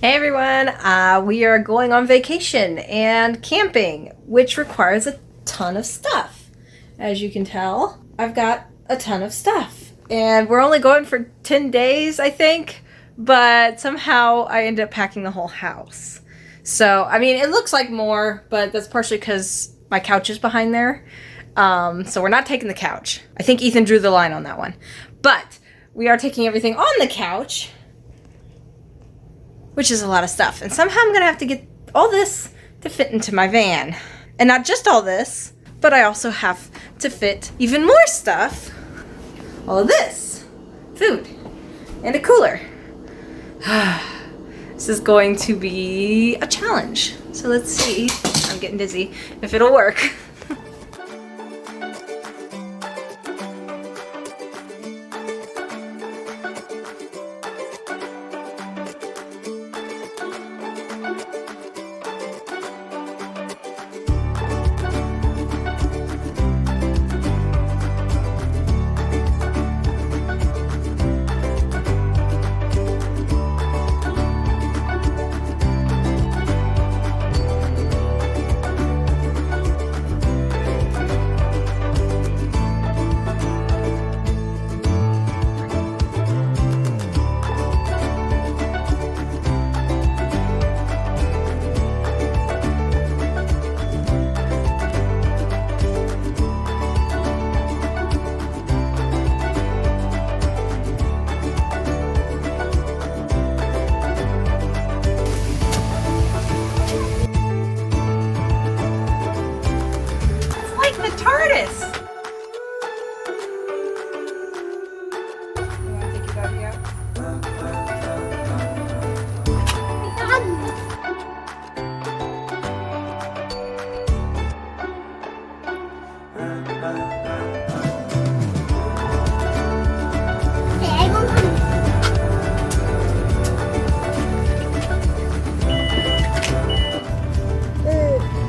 Hey everyone, we are going on vacation and camping, which requires a ton of stuff. As you can tell, I've got a ton of stuff. And we're only going for 10 days, I think, but somehow I ended up packing the whole house. So, I mean, it looks like more, but that's partially because my couch is behind there. So we're not taking the couch. I think Ethan drew the line on that one. But we are taking everything on the couch, which is a lot of stuff. And somehow I'm gonna have to get all this to fit into my van. And not just all this, but I also have to fit even more stuff. All of this. Food. And a cooler. This is going to be a challenge. So let's see, I'm getting dizzy, if it'll work.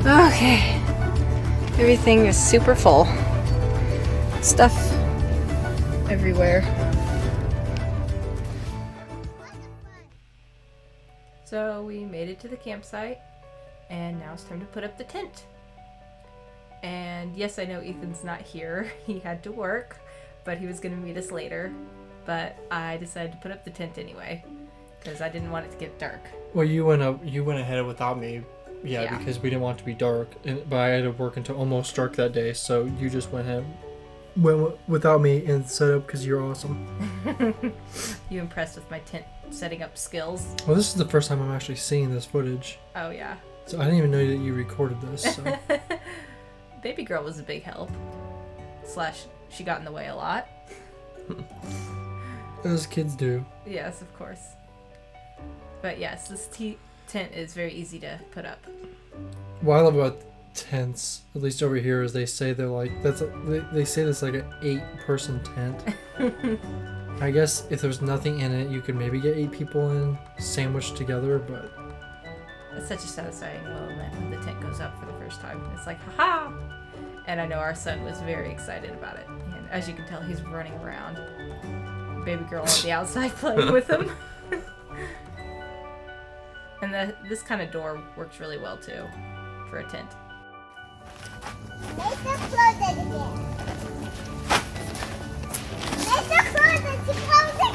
Okay, everything is super full. Stuff everywhere. So we made it to the campsite, and now it's time to put up the tent. And yes, I know Ethan's not here. He had to work, but he was going to meet us later. But I decided to put up the tent anyway, because I didn't want it to get dark. Well, you went ahead without me. Yeah, because we didn't want it to be dark, but I had to work until almost dark that day, so you just went without me and set up because you're awesome. You impressed with my tent setting up skills? Well, this is the first time I'm actually seeing this footage. Oh, yeah. So I didn't even know that you recorded this. So. Baby girl was a big help. / she got in the way a lot. As kids do. Yes, of course. But yes, this tent is very easy to put up. What I love about tents, at least over here, is they say they're like they say it's like an 8-person tent. I guess if there's nothing in it, you could maybe get 8 people in sandwiched together, but it's such a satisfying moment when the tent goes up for the first time. It's like, haha! And I know our son was very excited about it. And as you can tell, he's running around. Baby girl on the outside playing with him. And this kind of door works really well too for a tent. Let's close it again. Let's close it. Close it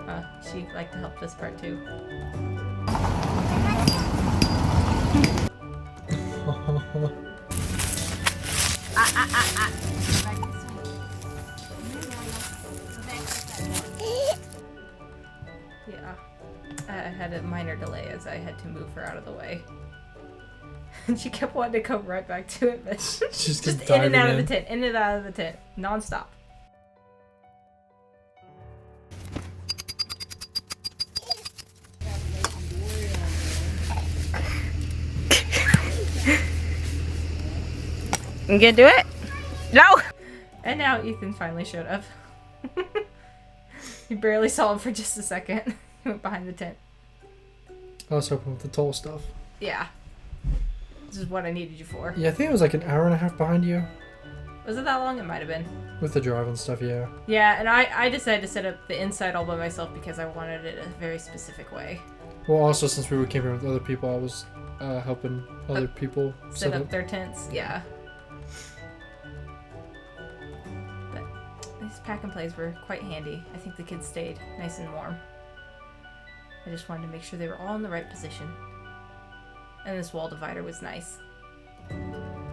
again. She liked to help this part too. Yeah, I had a minor delay as I had to move her out of the way. And she kept wanting to come right back to it, but just in and out of the tent, in and out of the tent, non-stop. You gonna do it? No! And now Ethan finally showed up. You barely saw him for just a second. He went behind the tent. I was hoping with the toll stuff. Yeah. This is what I needed you for. Yeah, I think it was like an hour and a half behind you. Was it that long? It might have been. With the drive and stuff, yeah. Yeah, and I decided to set up the inside all by myself because I wanted it a very specific way. Well, also since we were camping with other people, I was helping other people Set up their tents, yeah. But these pack and plays were quite handy. I think the kids stayed nice and warm. I just wanted to make sure they were all in the right position. And this wall divider was nice.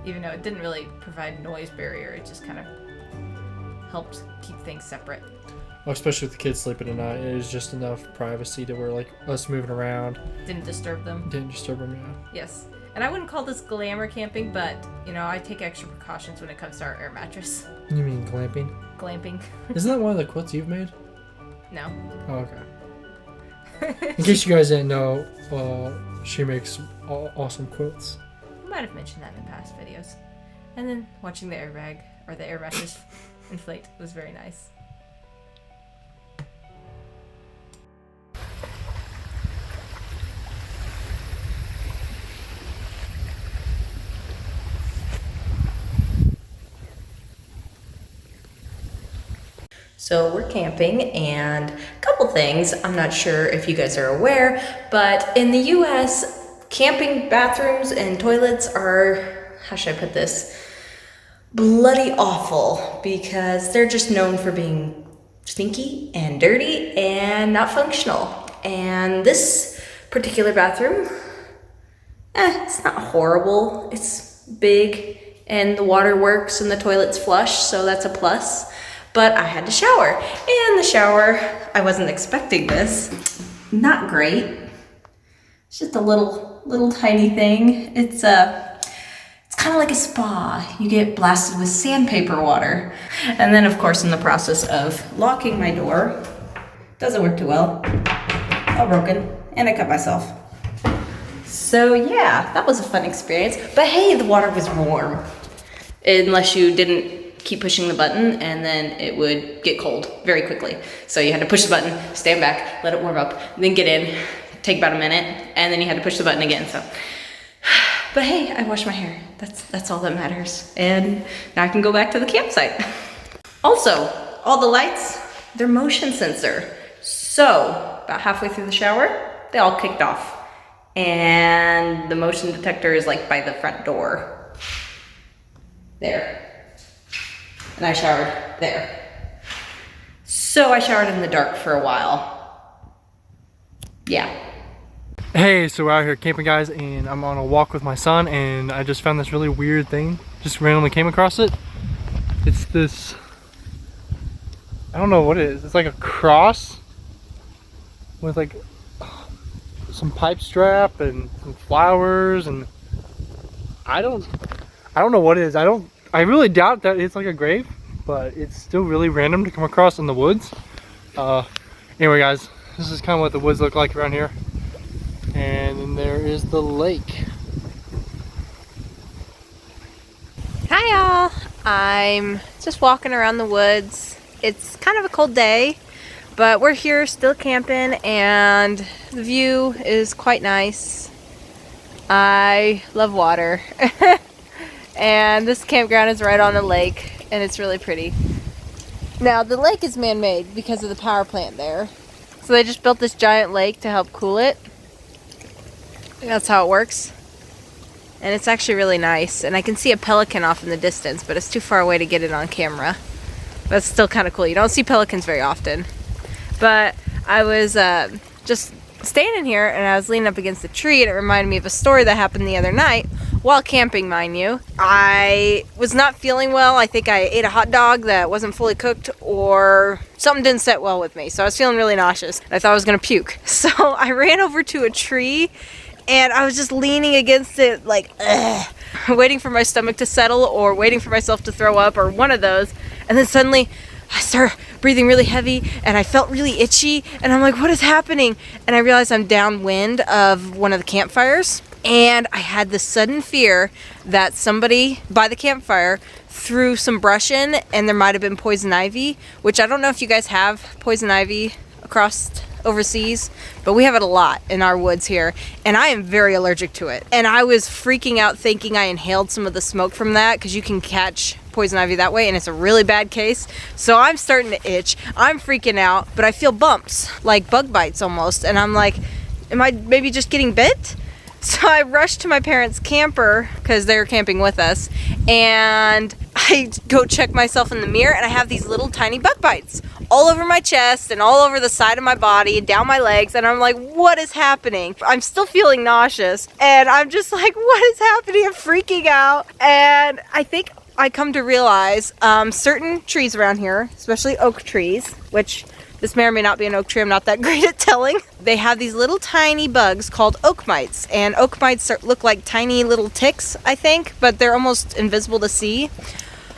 Even though it didn't really provide noise barrier, it just kind of helped keep things separate. Well, especially with the kids sleeping at night, it was just enough privacy to where like us moving around Didn't disturb them. didn't disturb them. Yeah. Yes. And I wouldn't call this glamour camping, but, you know, I take extra precautions when it comes to our air mattress. You mean glamping? Glamping. Isn't that one of the quilts you've made? No. Oh, okay. In case you guys didn't know, she makes awesome quilts. I might have mentioned that in past videos. And then watching the airbag, or the air mattress inflate was very nice. So we're camping, and a couple things. I'm not sure if you guys are aware, but in the US, camping bathrooms and toilets are, how should I put this, bloody awful, because they're just known for being stinky and dirty and not functional. And this particular bathroom, it's not horrible. It's big and the water works and the toilet's flush, so that's a plus. But I had to shower, and the shower, I wasn't expecting this. Not great. It's just a little tiny thing. It's kind of like a spa. You get blasted with sandpaper water. And then of course in the process of locking my door, doesn't work too well. All broken, and I cut myself. So yeah, that was a fun experience. But hey, the water was warm. Unless you didn't keep pushing the button, and then it would get cold very quickly. So you had to push the button, stand back, let it warm up, then get in, take about a minute, and then you had to push the button again. So, but hey, I washed my hair. That's all that matters. And now I can go back to the campsite. Also, all the lights, they're motion sensor. So about halfway through the shower, they all kicked off. And the motion detector is like by the front door. There. And I showered there. So I showered in the dark for a while. Yeah. Hey, so we're out here camping, guys, and I'm on a walk with my son, and I just found this really weird thing. Just randomly came across it. It's this, I don't know what it is. It's like a cross with like some pipe strap and some flowers, and I don't know what it is. I really doubt that it's like a grave, but it's still really random to come across in the woods. Anyway, guys, this is kind of what the woods look like around here. And then there is the lake. Hi y'all, I'm just walking around the woods. It's kind of a cold day, but we're here still camping, and the view is quite nice. I love water. And this campground is right on a lake, and it's really pretty. Now, the lake is man-made because of the power plant there. So they just built this giant lake to help cool it. That's how it works. And it's actually really nice. And I can see a pelican off in the distance, but it's too far away to get it on camera. But it's still kind of cool. You don't see pelicans very often. But I was just standing here, and I was leaning up against the tree, and it reminded me of a story that happened the other night while camping, mind you. I was not feeling well. I think I ate a hot dog that wasn't fully cooked, or something didn't set well with me. So I was feeling really nauseous. I thought I was gonna puke. So I ran over to a tree, and I was just leaning against it like, ugh, waiting for my stomach to settle, or waiting for myself to throw up, or one of those. And then suddenly I start breathing really heavy, and I felt really itchy, and I'm like, what is happening? And I realized I'm downwind of one of the campfires, and I had this sudden fear that somebody by the campfire threw some brush in, and there might have been poison ivy, which I don't know if you guys have poison ivy across overseas, but we have it a lot in our woods here, and I am very allergic to it. And I was freaking out thinking I inhaled some of the smoke from that, because you can catch poison ivy that way, and it's a really bad case. So I'm starting to itch. I'm freaking out, but I feel bumps, like bug bites almost, and I'm like, am I maybe just getting bit? So I rushed to my parents' camper, because they were camping with us, and I go check myself in the mirror, and I have these little tiny bug bites all over my chest and all over the side of my body and down my legs, and I'm like, what is happening? I'm still feeling nauseous, and I'm just like, what is happening? I'm freaking out, and I think I come to realize certain trees around here, especially oak trees, which this may or may not be an oak tree, I'm not that great at telling. They have these little tiny bugs called oak mites, and oak mites look like tiny little ticks, I think, but they're almost invisible to see.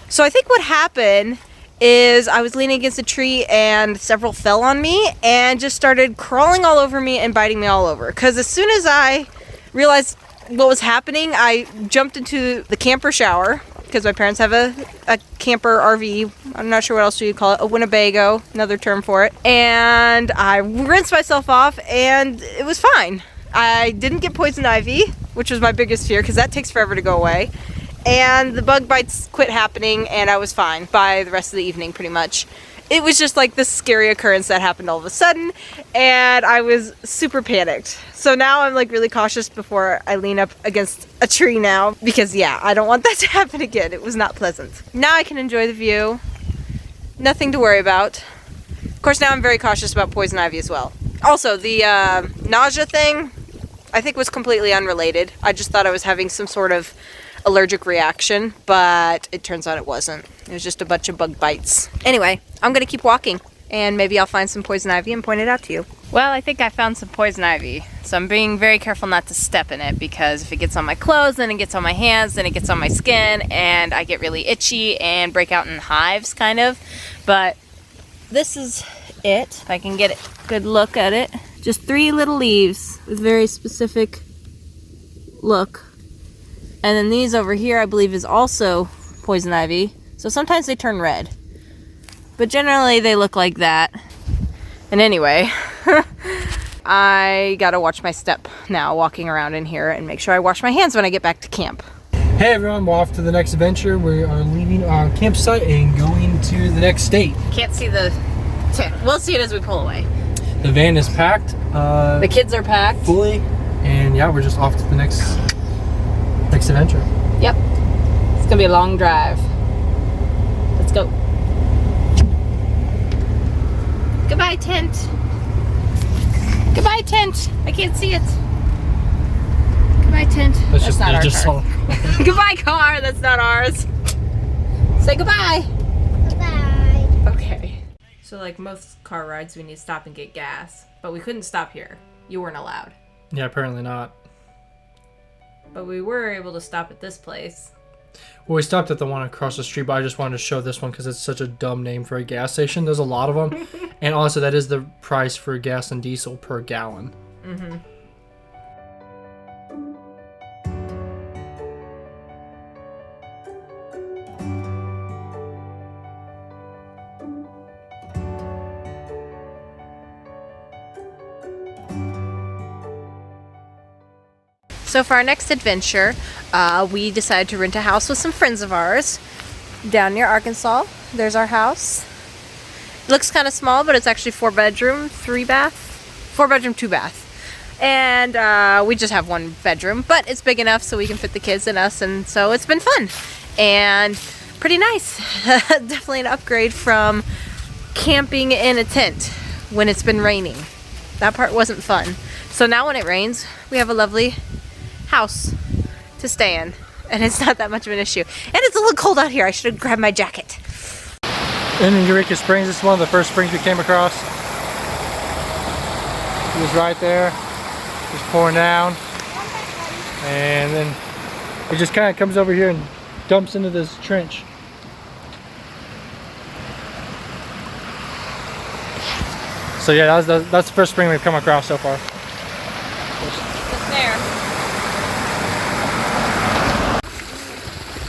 So I think what happened is I was leaning against a tree and several fell on me and just started crawling all over me and biting me all over. Because as soon as I realized what was happening, I jumped into the camper shower, because my parents have a camper RV. I'm not sure what else you call it, a Winnebago, another term for it. And I rinsed myself off, and it was fine. I didn't get poison ivy, which was my biggest fear, because that takes forever to go away. And the bug bites quit happening, and I was fine by the rest of the evening, pretty much. It was just like this scary occurrence that happened all of a sudden, and I was super panicked. So now I'm like really cautious before I lean up against a tree now, because yeah, I don't want that to happen again. It was not pleasant. Now I can enjoy the view. Nothing to worry about. Of course, now I'm very cautious about poison ivy as well. Also, the nausea thing, I think was completely unrelated. I just thought I was having some sort of allergic reaction, but it turns out it wasn't. It was just a bunch of bug bites. Anyway, I'm gonna keep walking, and maybe I'll find some poison ivy and point it out to you. Well, I think I found some poison ivy, so I'm being very careful not to step in it, because if it gets on my clothes, then it gets on my hands, then it gets on my skin, and I get really itchy and break out in hives, kind of. But this is it, if I can get a good look at it. Just 3 little leaves with very specific look. And then these over here, I believe, is also poison ivy. So sometimes they turn red. But generally they look like that. And anyway, I gotta watch my step now walking around in here and make sure I wash my hands when I get back to camp. Hey everyone, we're off to the next adventure. We are leaving our campsite and going to the next state. Can't see the tip. We'll see it as we pull away. The van is packed. The kids are packed. Fully. And yeah, we're just off to the next adventure. Yep. It's gonna be a long drive. Let's go. Goodbye, tent. Goodbye, tent. I can't see it. Goodbye, tent. That's not our car. Goodbye, car. That's not ours. Say goodbye. Bye. Okay. So like most car rides, we need to stop and get gas. But we couldn't stop here. You weren't allowed. Yeah, apparently not. But we were able to stop at this place. Well, we stopped at the one across the street, but I just wanted to show this one because it's such a dumb name for a gas station. There's a lot of them. And also, that is the price for gas and diesel per gallon. Mm-hmm. So for our next adventure, we decided to rent a house with some friends of ours down near Arkansas. There's our house. It looks kind of small, but it's actually 4 bedroom, 3 bath, 4 bedroom, 2 bath. And we just have 1 bedroom, but it's big enough so we can fit the kids and us, and so it's been fun and pretty nice. Definitely an upgrade from camping in a tent when it's been raining. That part wasn't fun. So now when it rains, we have a lovely house to stay in, and it's not that much of an issue. And it's a little cold out here. I should have grabbed my jacket. And in Eureka Springs, this is one of the first springs we came across. It was right there, just pouring down, and then it just kind of comes over here and dumps into this trench. So yeah, that's the first spring we've come across so far. It's there.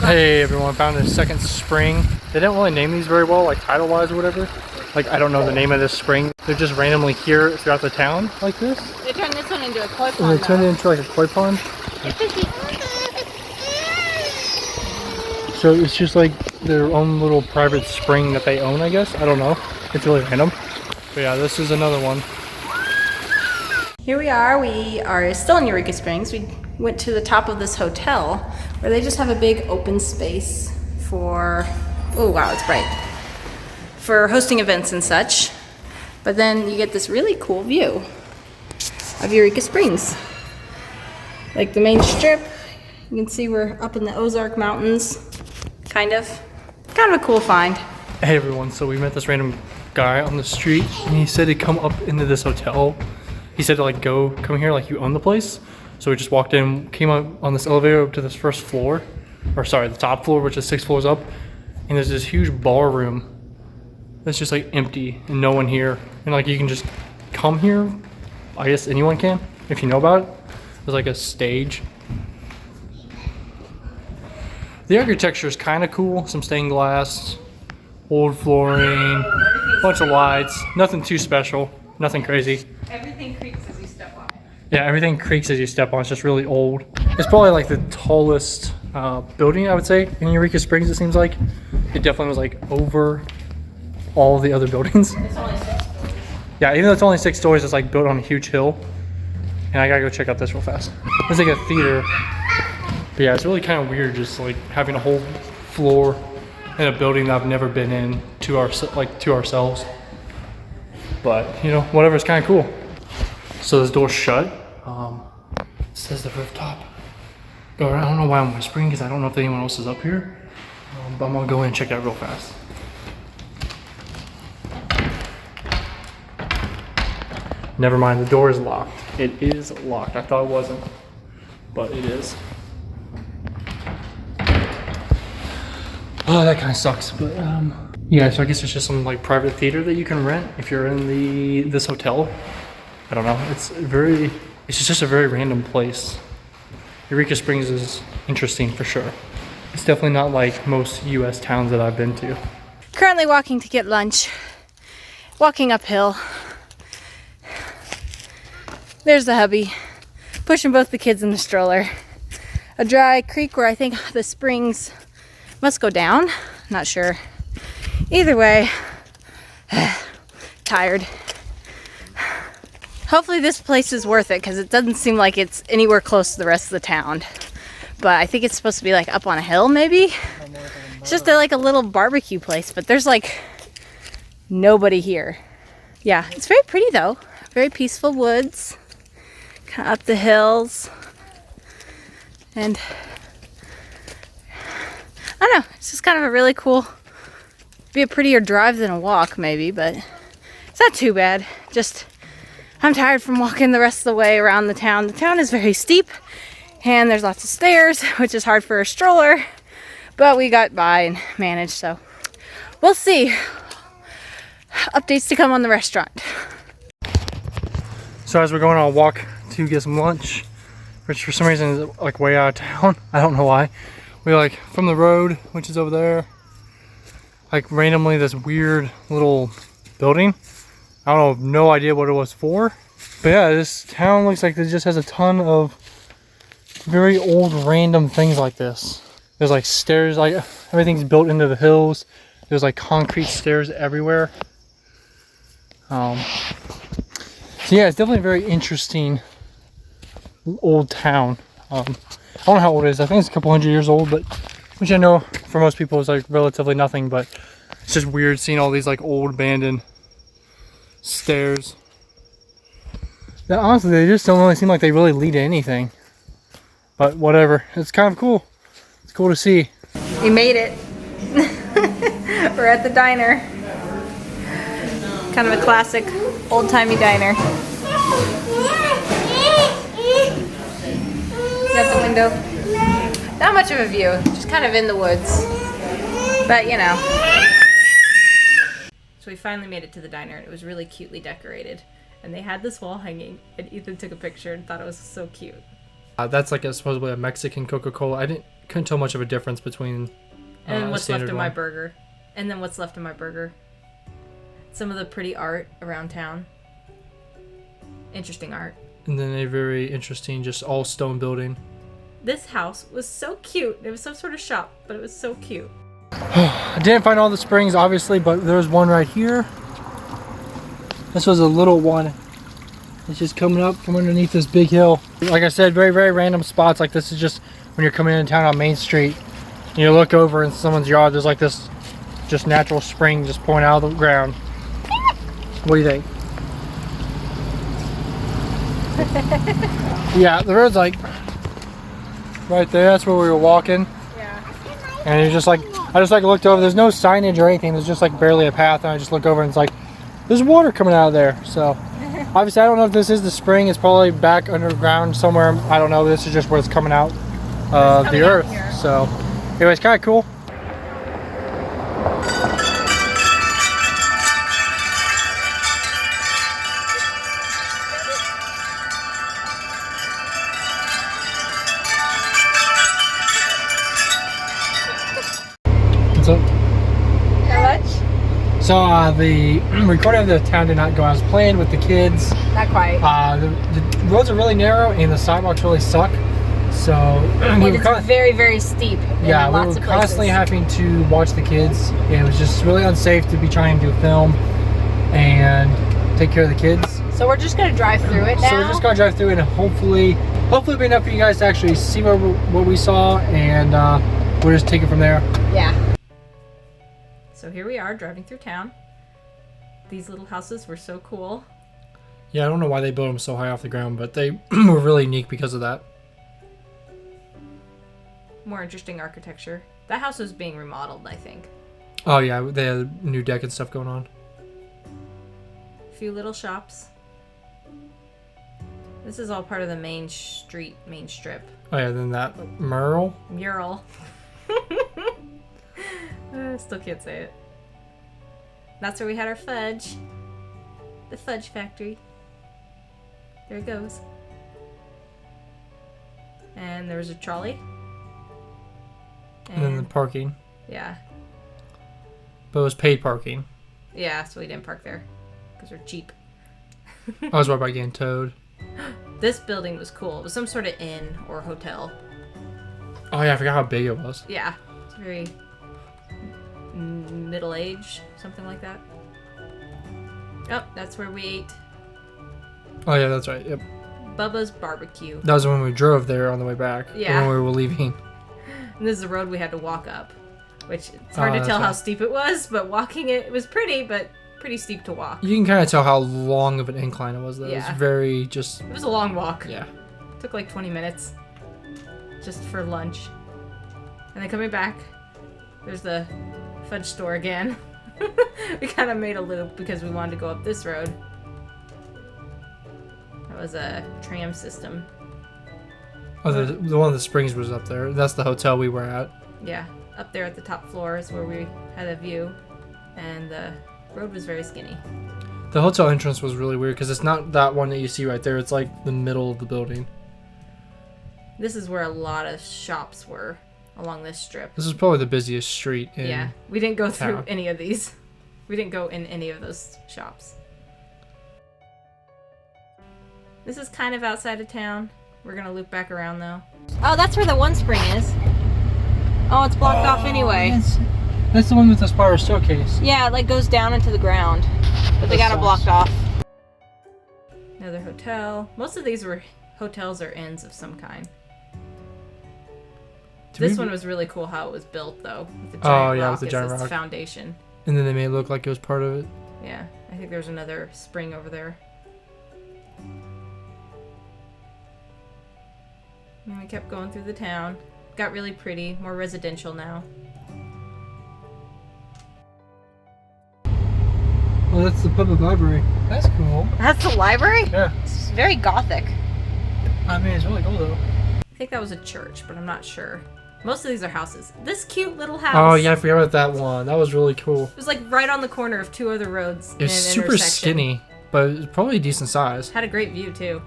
Hey everyone, found this second spring. They didn't really name these very well, like title wise or whatever. Like, I don't know the name of this spring. they're just randomly here throughout the town like this. They turned this one into a koi pond. And they turned it into like a koi pond. So it's just like their own little private spring that they own, I guess. I don't know. It's really random. But yeah, this is another one. Here we are still in Eureka Springs. We went to the top of this hotel where they just have a big open space for, oh wow, it's bright, for hosting events and such. But then you get this really cool view of Eureka Springs. Like the main strip, you can see we're up in the Ozark Mountains, kind of a cool find. Hey everyone, so we met this random guy on the street and he said to come up into this hotel. He said to like come here like you own the place. So we just walked in, came up on this elevator up to this first floor, or sorry, the top floor, which is 6 floors up. And there's this huge bar room that's just like empty and no one here. And like you can just come here. I guess anyone can, if you know about it. There's like a stage. The architecture is kind of cool. Some stained glass, old flooring, bunch of lights. Nothing too special, nothing crazy. Everything creaks as you step on it. Yeah, everything creaks as you step on. It's just really old. It's probably like the tallest building, I would say, in Eureka Springs, it seems like. It definitely was like over all the other buildings. It's only 6 stories. Yeah, even though it's only 6 stories, it's like built on a huge hill. And I gotta go check out this real fast. It's like a theater. But yeah, it's really kind of weird just like having a whole floor in a building that I've never been in to ourselves. But you know, whatever, it's kind of cool. So this door's shut. It says the rooftop. But I don't know why I'm whispering because I don't know if anyone else is up here. But I'm gonna go in and check it out real fast. Never mind, the door is locked. It is locked. I thought it wasn't, but it is. Oh, that kind of sucks. But yeah, so I guess it's just some like private theater that you can rent if you're in this hotel. I don't know. It's just a very random place. Eureka Springs is interesting for sure. It's definitely not like most U.S. towns that I've been to. Currently walking to get lunch. Walking uphill. There's the hubby, pushing both the kids in the stroller. A dry creek where I think the springs must go down. Not sure. Either way, tired. Hopefully this place is worth it because it doesn't seem like it's anywhere close to the rest of the town. But I think it's supposed to be like up on a hill maybe. It's just like a little barbecue place, but there's like nobody here. Yeah, it's very pretty though. Very peaceful woods. Kind of up the hills. And I don't know, it's just kind of a really cool, be a prettier drive than a walk maybe, but it's not too bad. Just, I'm tired from walking the rest of the way around the town. The town is very steep and there's lots of stairs, which is hard for a stroller, but we got by and managed, so we'll see. Updates to come on the restaurant. So as we're going on a walk to get some lunch, which for some reason is like way out of town, I don't know why. We're like from the road, which is over there, like randomly this weird little building. I don't know, no idea what it was for. But yeah, this town looks like it just has a ton of very old random things like this. There's like stairs, like everything's built into the hills. There's like concrete stairs everywhere. So yeah, it's definitely a very interesting old town. I don't know how old it is. I think it's a couple hundred years old, but which I know for most people is like relatively nothing, but it's just weird seeing all these like old abandoned stairs. Yeah, honestly, they just don't really seem like they really lead to anything. But whatever, it's kind of cool. It's cool to see. We made it. We're at the diner. Kind of a classic old-timey diner. Got the window. Not much of a view, just kind of in the woods. But you know. So we finally made it to the diner and it was really cutely decorated. And they had this wall hanging and Ethan took a picture and thought it was so cute. That's like supposedly a Mexican Coca-Cola. Couldn't tell much of a difference between and what's left of one. my burger. And then what's left of my burger. some of the pretty art around town. Interesting art. And then a very interesting, just all stone building. This house was so cute. It was some sort of shop, but it was so cute. I didn't find all the springs, obviously, but there's one right here. This was a little one. It's just coming up from underneath this big hill. Like I said, very, very random spots. Like this is just when you're coming into town on Main Street. And you look over in someone's yard, there's like this just natural spring just pouring out of the ground. What do you think? Yeah, the road's like right there. That's where we were walking. Yeah. And it's just like, I just like looked over. There's no signage or anything. There's just like barely a path. And I just look over and it's like, there's water coming out of there. So obviously I don't know if this is the spring. It's probably back underground somewhere. I don't know. This is just where it's coming out of the earth. So anyway, it's kind of cool. So, How much? so the recording of the town did not go as planned with the kids. Not quite. The roads are really narrow and the sidewalks really suck. So And we were it's very, very steep. yeah, in we lots were of constantly places. having to watch the kids. It was just really unsafe to be trying to film and take care of the kids. So we're just gonna drive through it now. So we're just gonna drive through it and hopefully it'll be enough for you guys to actually see what we saw, and we'll just take it from there. Yeah. So here we are driving through town. These little houses were so cool. Yeah, I don't know why they built them so high off the ground, but they were really unique because of that. More interesting architecture. That house was being remodeled, I think. Oh yeah, they had a new deck and stuff going on. A few little shops. This is all part of the main strip. Oh yeah, then that mural. Mural. I still can't say it. That's where we had our fudge. The fudge factory. There it goes. And there was a trolley. And then the parking. Yeah. But it was paid parking. Yeah, so we didn't park there. Because we're cheap. I was worried about getting towed. This building was cool. It was some sort of inn or hotel. Oh yeah, I forgot how big it was. Yeah. It's very middle age, something like that. Oh, that's where we ate Oh yeah, that's right. Yep. Bubba's Barbecue. That was when we drove there on the way back. Yeah. When we were leaving. And this is the road we had to walk up, which it's hard to that's tell how right. steep it was, but walking it was pretty, but pretty steep to walk. You can kind of tell how long of an incline it was though. Yeah. It's very just, It was a long walk. yeah. Took like 20 minutes just for lunch. And then coming back, there's the fudge store again. We kind of made a loop because we wanted to go up this road. That was a tram system. Oh, the one of the springs was up there. That's the hotel we were at. Yeah, up there at the top floor is where we had a view. And the road was very skinny. The hotel entrance was really weird because it's not that one that you see right there. It's like the middle of the building. This is where a lot of shops were along this strip. This is probably the busiest street in Yeah, we didn't go through town. any of these. We didn't go in any of those shops. This is kind of outside of town. We're gonna loop back around though. Oh, that's where the one spring is. Oh, it's blocked off anyway. That's the one with the spiral staircase. Yeah, it like goes down into the ground. But they got it blocked off. Another hotel. Most of these were hotels or inns of some kind. This one was really cool how it was built though. With the giant rock with the as giant its rock. foundation. And then they made it look like it was part of it. Yeah, I think there's another spring over there. And we kept going through the town. Got really pretty, more residential now. Well, that's the public library. That's cool. That's the library? Yeah. It's very gothic. I mean, it's really cool though. I think that was a church, but I'm not sure. Most of these are houses. This cute little house. Oh yeah, I forgot about that one. That was really cool. It was like right on the corner of two other roads. It's in an super intersection. skinny, but it's probably a decent size. Had a great view too.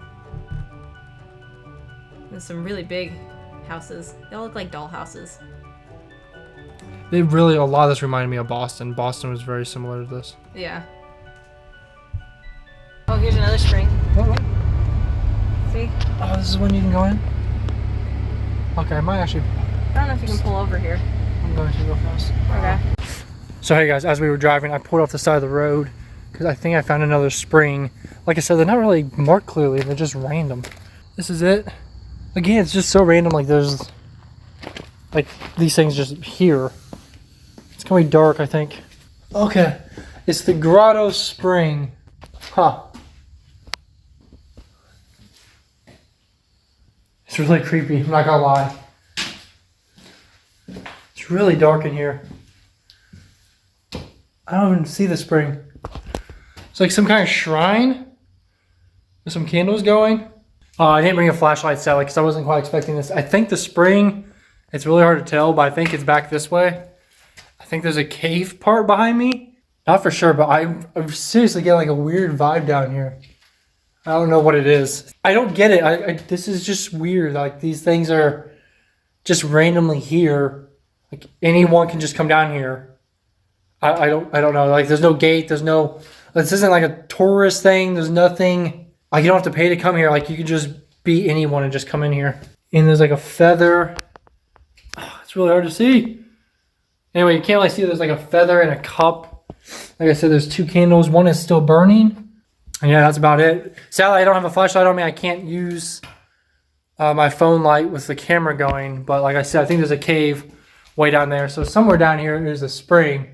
There's some really big houses. They all look like doll houses. They really, a lot of this reminded me of Boston. Boston was very similar to this. Yeah. Oh, here's another spring. What? See? Oh, this is when you can go in? Okay, I might actually... I don't know if you can pull over here. I'm going to go fast. Okay. So hey guys, as we were driving, I pulled off the side of the road because I think I found another spring. Like I said, they're not really marked clearly, they're just random. This is it. Again, it's just so random, like there's... like these things just here. It's gonna be dark, I think. Okay, it's the Grotto Spring. Huh. It's really creepy, I'm not gonna lie. It's really dark in here. I don't even see the spring. It's like some kind of shrine with some candles going. I didn't bring a flashlight, sadly, because I wasn't quite expecting this. I think the spring, it's really hard to tell, but I think it's back this way. I think there's a cave part behind me. Not for sure, but I'm seriously getting like a weird vibe down here. I don't know what it is. I don't get it. This is just weird. Like these things are just randomly here. Like anyone can just come down here. I don't know. Like there's no gate. There's no. This isn't like a tourist thing. There's nothing. Like you don't have to pay to come here. Like you can just be anyone and just come in here. And there's like a feather. Oh, it's really hard to see. Anyway, you can't really see. There's like a feather and a cup. Like I said, there's 2 candles. One is still burning. And yeah, that's about it. Sadly, I don't have a flashlight on me. I can't use my phone light with the camera going. But like I said, I think there's a cave way down there. So somewhere down here is a spring,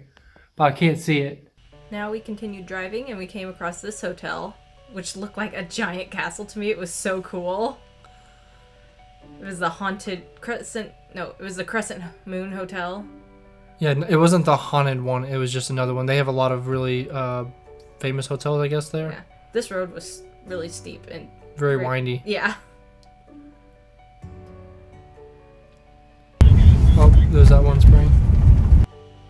but I can't see it. Now we continued driving and we came across this hotel, which looked like a giant castle to me. It was so cool. It was the haunted Crescent... No, it was the Crescent Moon Hotel. Yeah, it wasn't the haunted one. It was just another one. They have a lot of really famous hotels, I guess, there. Yeah. This road was really steep and... Very windy. Yeah. Oh, there's that one spring.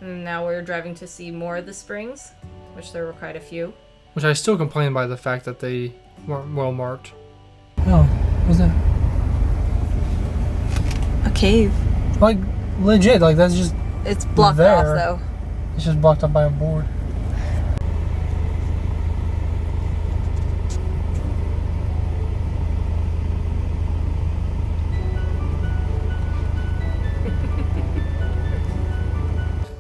And now we're driving to see more of the springs, which there were quite a few. Which I still complain by the fact that they weren't well marked. Oh, what's that? A cave. Like, legit, like that's just... It's blocked there. off, though. It's just blocked off by a board.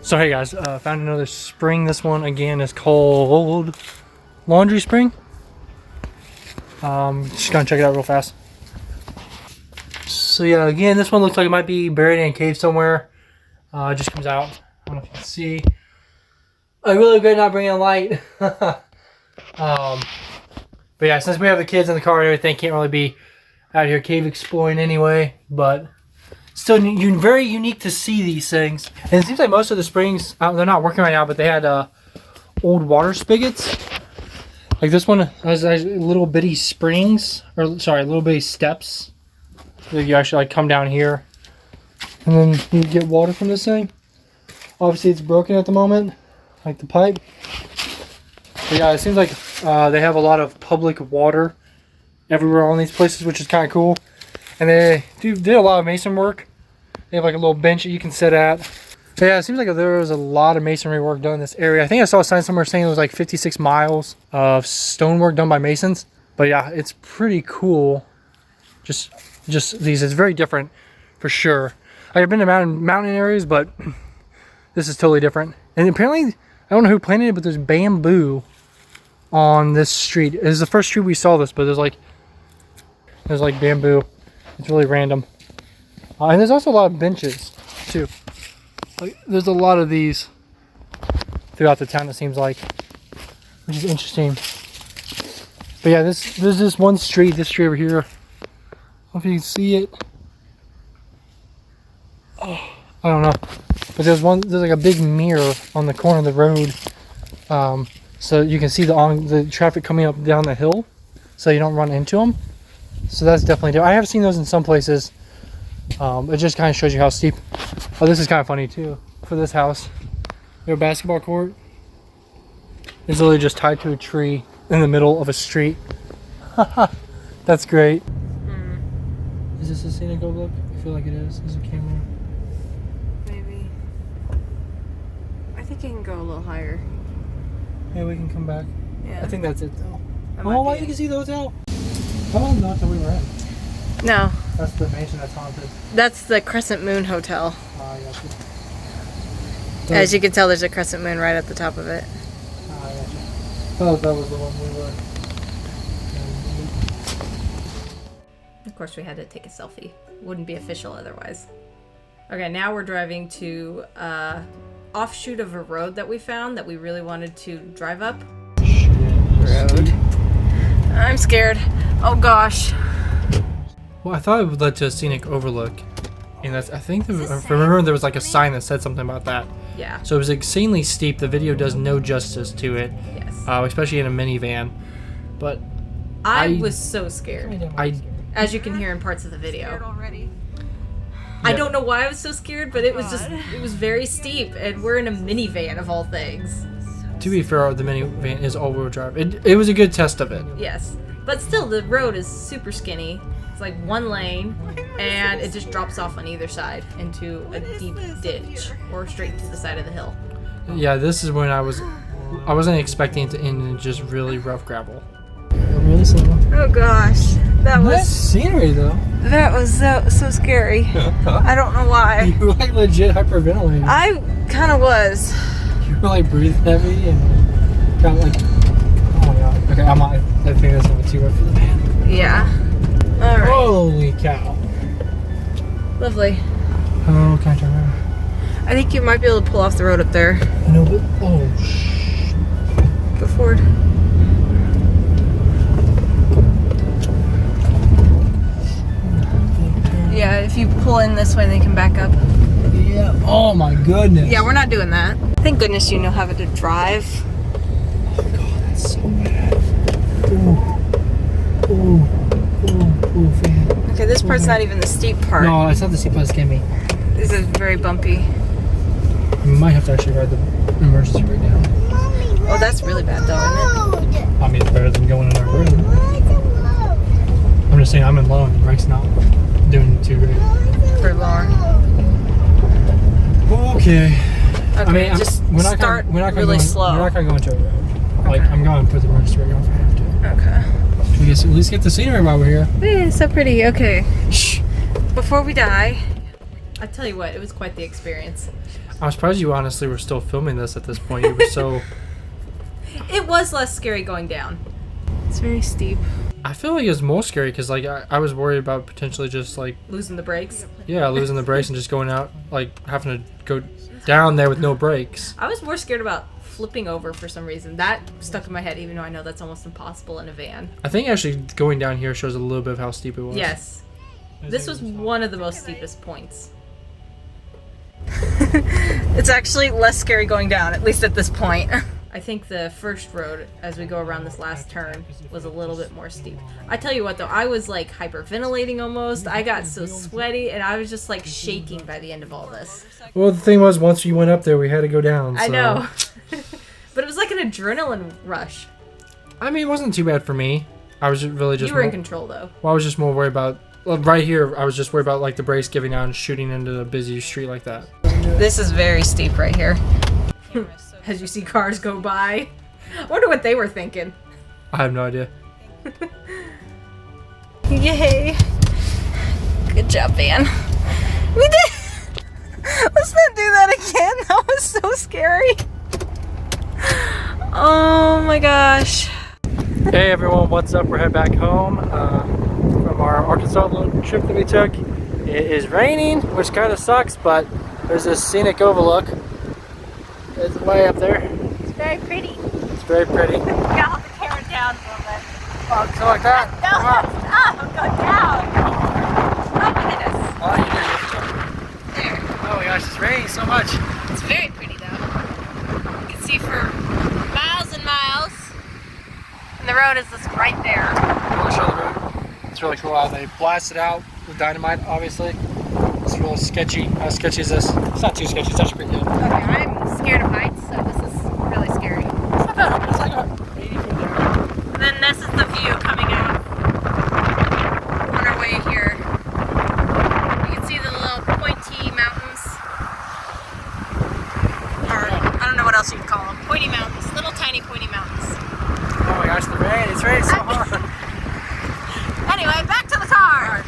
So hey guys, found another spring. This one again is called Laundry Spring. Just gonna check it out real fast. So yeah, again, this one looks like it might be buried in a cave somewhere. It just comes out. I don't know if you can see. I really regret not bringing a light. But yeah, since we have the kids in the car and everything, can't really be out here cave exploring anyway. But still very unique to see these things. And it seems like most of the springs, they're not working right now, but they had old water spigots. Like this one has little bitty springs, or sorry, little bitty steps. So you actually like come down here, and then you get water from this thing. Obviously it's broken at the moment, like the pipe. But yeah, it seems like they have a lot of public water everywhere on these places, which is kind of cool. And they did a lot of mason work. They have like a little bench that you can sit at. But yeah, it seems like there was a lot of masonry work done in this area. I think I saw a sign somewhere saying it was like 56 miles of stonework done by masons. But yeah, it's pretty cool. Just these, it's very different for sure. I've been to mountain areas, but this is totally different. And apparently, I don't know who planted it, but there's bamboo on this street. It is the first street we saw this, but there's like bamboo. It's really random. And there's also a lot of benches too. Like, there's a lot of these throughout the town, it seems like, which is interesting. But yeah, there's this one street, this street over here. I don't know if you can see it. Oh, I don't know. But there's like a big mirror on the corner of the road, so you can see the traffic coming up down the hill, so you don't run into them. So that's definitely different. I have seen those in some places. It just kind of shows you how steep. Oh, this is kind of funny too. For this house, their basketball court is literally just tied to a tree in the middle of a street. That's great. Is this a scenic overlook? I feel like it is. There's a camera. Maybe. I think you can go a little higher. Yeah, we can come back. Yeah. I think that's it though. Oh, why you can see the hotel? Oh, not that we were in. No, That's the mansion that's haunted. that's the Crescent Moon Hotel. I got you. As you can tell, there's a crescent moon right at the top of it. I got you. Oh, that was the one we were. Of course, we had to take a selfie. Wouldn't be official otherwise. Okay, now we're driving to offshoot of a road that we found that we really wanted to drive up. Road. I'm scared. Oh gosh. Well, I thought it would lead to a scenic overlook, and that's. I think if I remember there was like a sign that said something about that. Yeah. So it was insanely steep. The video does no justice to it, Yes. especially in a minivan. But I was so scared, as you can hear in parts of the video. Already. I don't know why I was so scared, but it was very steep, and we're in a minivan of all things. To be fair, the minivan is all-wheel drive. It was a good test of it. Yes. But still, the road is super skinny. It's like one lane, and it just drops off on either side into a deep ditch or straight to the side of the hill. Yeah, this is when I wasn't expecting it to end in just really rough gravel. Really slow. Oh gosh, that Nice scenery though. was so scary. I don't know why. You were like legit hyperventilating. I kind of was. You were like breathing heavy and kind of like. Oh my god. Okay, I'm not. I think that's not too rough for the van. Yeah. All right. Holy cow. Lovely. Oh, can I turn around? I think you might be able to pull off the road up there. No, but oh Go forward. Yeah, if you pull in this way, they can back up. yeah. Oh my goodness. Yeah, we're not doing that. Thank goodness you know how to drive. Oh god, that's so bad. Ooh, fan. Okay, this part's not even the steep part. No, it's not the steep part. It's gonna be. This is very bumpy. We might have to actually ride the emergency brake down. Mommy, Oh, that's really bad though, isn't it? I mean, it's better than going in our road. where's the road? I'm just saying, I'm in low and the brake's not doing too great. For Lauren. Okay. Okay, I mean, just we're not start gonna really go, slow. We're not gonna go into a road. Like, Okay. I'm going to put the emergency brake on if I have to. Okay. We at least get the scenery while we're here. Hey, so pretty. Okay. Shh. Before we die, I tell you what, it was quite the experience. I'm surprised you honestly were still filming this at this point. You were so. It was less scary going down. It's very steep. I feel like it's more scary because like I was worried about potentially just like Losing the brakes. losing the brakes and just going out like having to go down there with no brakes. I was more scared about flipping over for some reason. That stuck in my head, even though I know that's almost impossible in a van. I think actually going down here shows a little bit of how steep it was. Yes. This was one of the most steepest points. It's actually less scary going down, at least at this point. I think the first road, as we go around this last turn, was a little bit more steep. I tell you what though, I was like hyperventilating almost. I got so sweaty and I was just like shaking by the end of all this. Well, the thing was, once you went up there, we had to go down. I so- know. But it was like an adrenaline rush. I mean, it wasn't too bad for me. I was really just. You were in more- control though. Well, I was just more worried about. Well, right here, I was just worried about like the brakes giving out and shooting into a busy street like that. This is very steep right here. As you see cars go by. I wonder what they were thinking. I have no idea. Yay. Good job, Van. We did. Let's not do that again. That was so scary. Oh my gosh. Hey everyone, what's up? We're heading back home from our Arkansas little trip that we took. It is raining, which kind of sucks, but there's this scenic overlook. It's way up there. It's very pretty. It's very pretty. You gotta hold the camera down a little bit. Oh, so like that. No, Come on. up, go down. Oh my goodness. Oh, you did it. There. Oh my gosh, it's raining so much. It's very pretty though. You can see for miles and miles. And the road is just right there. I'll show the road. It's really cool how they blasted out with dynamite, obviously. It's real sketchy. How sketchy is this? It's not too sketchy, it's actually pretty good. Okay, I'm scared of heights, so this is really scary. It's not bad. It's like a 80 from there. And then this is the view coming out on our way here. You can see the little pointy mountains. Or, I don't know what else you'd call them. Pointy mountains. Little tiny pointy mountains. Oh my gosh, the rain. It's raining so hard. Anyway, back to the car.